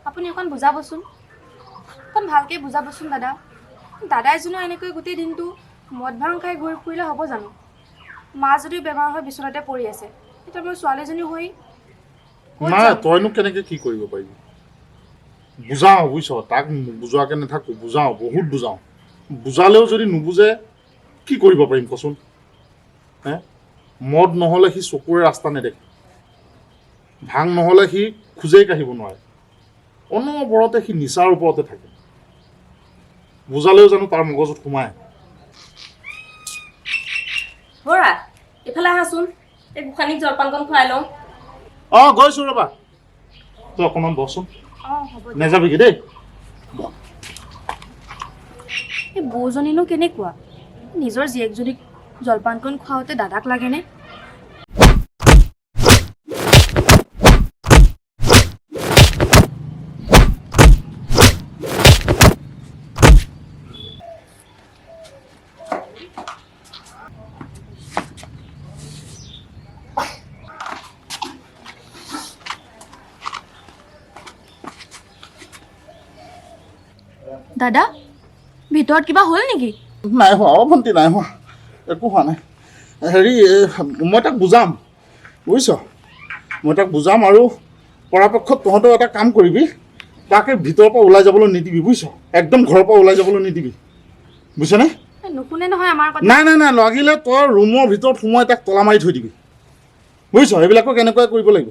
আপুনি অকণ বুজাবচোন অকণ ভালকৈ বুজাবচোন দাদা দাদাই জানো এনেকৈ গোটেই দিনটো মদ ভাং খাই ঘূৰি ফুৰিলে হ'ব জানো মা যদিও বেমাৰ হৈ বিচনাতে পৰি আছে এতিয়া মোৰ ছোৱালীজনী হৈ নাই তইনো কেনেকৈ কি কৰিব পাৰিবি বুজাওঁ বুজিছ তাক বুজোৱাকৈ নাথাকোঁ বুজাওঁ বহুত বুজাওঁ বুজালেও যদি নুবুজে কি কৰিব পাৰিম কচোন হে মদ নহ'লে সি চকুৰে ৰাস্তা নেদেখে ভাং নহ'লে সি খোজেই কাঢ়িব নোৱাৰে অনবৰতে সি নিচাৰ ওপৰতে থাকে বুজালেও জানো তাৰ মগজুত সোমায় বৰা এইফালে আহাচোন এই গোসানীক জলপানকণ খুৱাই লওঁ গৈছোঁ ৰ'বা তই অকণমান বহচোন হ'ব নেযাবিগৈ দেই এই বৌজনীনো কেনেকুৱা নিজৰ জীয়েকজনীক জলপানকণ খুৱাওঁতে দাদাক লাগেনে দাদা ভিতৰত কিবা হ'ল নেকি নাই হোৱা ভণ্টি নাই হোৱা একো হোৱা নাই হেৰি মই তাক বুজাম বুজিছ মই তাক বুজাম আৰু পৰাপক্ষত তহঁতেও এটা কাম কৰিবি তাকে ভিতৰৰ পৰা ওলাই যাবলৈ নিদিবি বুজিছ একদম ঘৰৰ পৰা ওলাই যাবলৈ নিদিবি বুজিছনে নুশুনে নহয় আমাৰ কথা নাই নাই নাই লাগিলে তই ৰুমৰ ভিতৰত সোমাই তাক তলা মাৰি থৈ দিবি বুজিছ এইবিলাকক এনেকুৱাই কৰিব লাগিব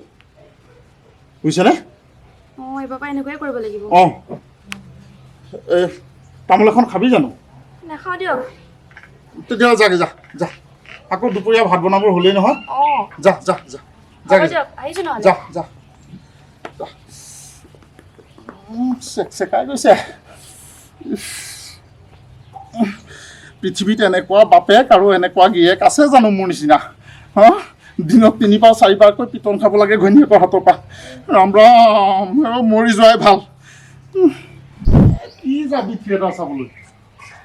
বুজিছনে এইবাৰ পৰা এনেকুৱাই কৰিব লাগিব তামোল এখন খাবি জানো নাখাওঁ দিয়ক তেতিয়াহ'লে যাগে যা যা আকৌ দুপৰীয়া ভাত বনাবৰ হ'লেই নহয় যা যা যা আহিছোঁ নহ'লে যা যা চেকাই গৈছে পৃথিৱীত এনেকুৱা বাপেক আৰু এনেকুৱা গিৰিয়েক আছে জানো মোৰ নিচিনা হা দিনত 3 4 বাৰকৈ পিটন খাব লাগে ঘৈণীয়েকৰ হাতৰ পৰা ৰাম ৰাম মৰি যোৱাই ভাল কি যাবি থিয়েটাৰ চাবলৈ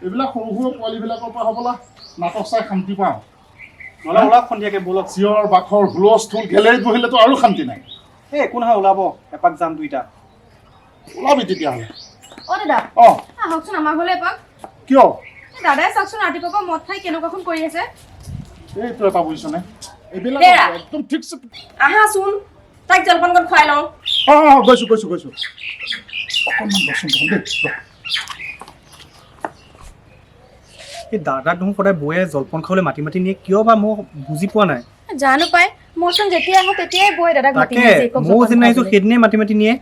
এইবিলাক সৰু সৰু পোৱালীবিলাকৰ পৰা হ'বলা নাটক চাই শান্তি পাওঁ নহ'লে ওলাওক সন্ধিয়াকৈ ব'লক চিঞৰ বাখৰ হুলস্থুল গেলেৰিত বহিলেতো আৰু শান্তি নাই এই একো নহয় ওলাব এপাক যাম দুইটা ওলাবি তেতিয়াহ'লে দাদা আহকচোন আমাৰ ঘৰলৈ এপাক কিয় দাদাই চাওকচোন ৰাতিপুৱাৰ পৰা মদ খাই কেনেকুৱাখন কৰি আছে এইটো এটা বুজিছনে এইবিলাক একদম ঠিকছে আহাচোন তাইক জলপানকণ খুৱাই লওঁ গৈছোঁ অকণমান বচোন দেই এই দাদাক দেখোন সদায় বৌয়ে জলপান খাবলৈ মাতি মাতি নিয়ে কিয় বা মই বুজি পোৱা নাই জানো পাই মইচোন যেতিয়া আহোঁ তেতিয়াই বৈ দাদাক মাতি নিয়ে ময়ো যেনে আহিছোঁ সেইদিনাই মাতি মাতি নিয়ে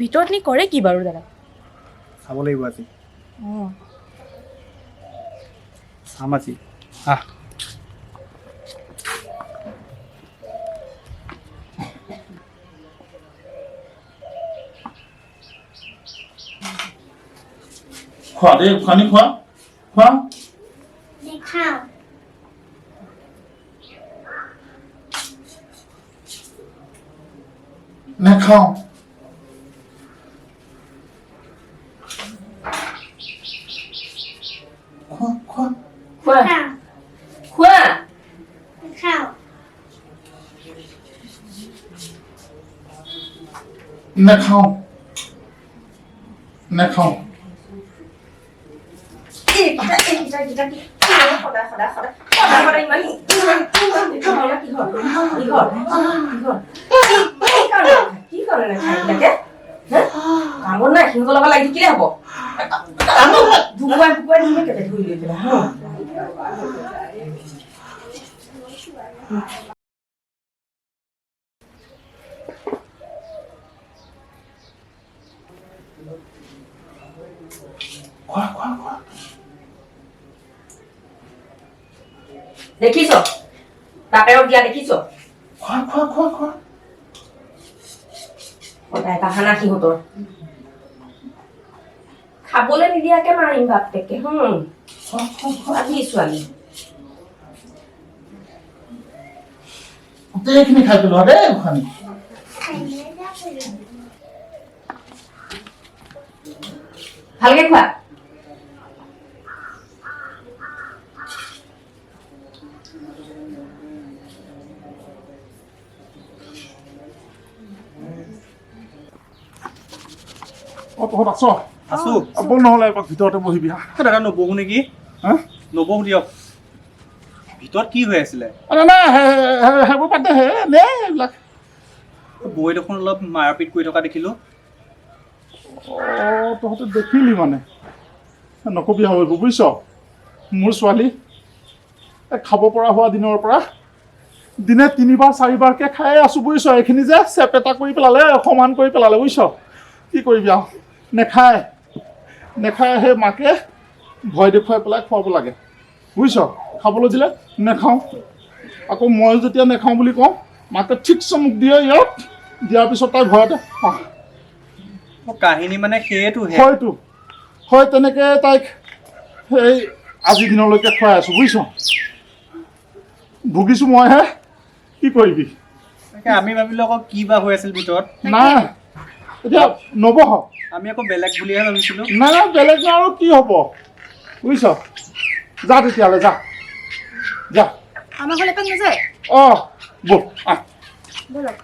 ভিতৰত নি কৰে কি বাৰু দাদা চাব লাগিব আজি চাম আজি খোৱা দেই খানি খোৱা নেখাওঁ নেখাওঁ দেখিছ বাপেৰক দিয়া দেখিছ সদায় বাহানা সিহঁতৰ খাবলৈ নিদিয়াকে মাৰিম বাপেকে আজি ছোৱালী গোটেইখিনি খাই পেলোৱা দেই খানি ভালকে খোৱা অ তহঁত আছ আছো বল নহ'লে এপাক ভিতৰতে বহিবি হা দাদা নবহো নেকি হা নবহো দিয়ক ভিতৰত কি হৈ আছিলে নাই সেইবোৰ পাতে হে নে এইবিলাক বৌয়ে দেখোন অলপ মাৰপিট কৰি থকা দেখিলো তহঁতে দেখিলি মানে নকবি আৰু এইবোৰ বুজিছ মোৰ ছোৱালী খাব পৰা হোৱা দিনৰ পৰা দিনে 3বাৰ 4বাৰকৈ খাই আছোঁ বুজিছ এইখিনি যে চেপেটা কৰি পেলালে সমান কৰি পেলালে বুজিছ কি কৰিবি আৰু নেখায় সেই মাকে ভয় দেখুৱাই পেলাই খুৱাব লাগে বুজিছ খাবলৈ দিলে নেখাওঁ আকৌ মই যেতিয়া নেখাওঁ বুলি কওঁ মাকে ঠিকছে মোক দিয়ে ইয়াত দিয়াৰ পিছত তাই ভয়তে কাহিনী মানে সেইটোহে হয় তেনেকৈ তাইক সেই আজিৰ দিনলৈকে খুৱাই আছোঁ বুজিছ ভুগিছোঁ মইহে কি কৰিবি আমি ভাবিলো আকৌ কি বা হৈ আছিল ভিতৰত নাই এতিয়া নবহ আমি আকৌ বেলেগ বুলিহে ভাবিছিলো নাই বেলেগ নাই আৰু কি হ'ব বুজিছ যা তেতিয়াহ'লে যা আমাৰ ঘৰলৈ এপাক নাযায় ব'ল আহ ব'লক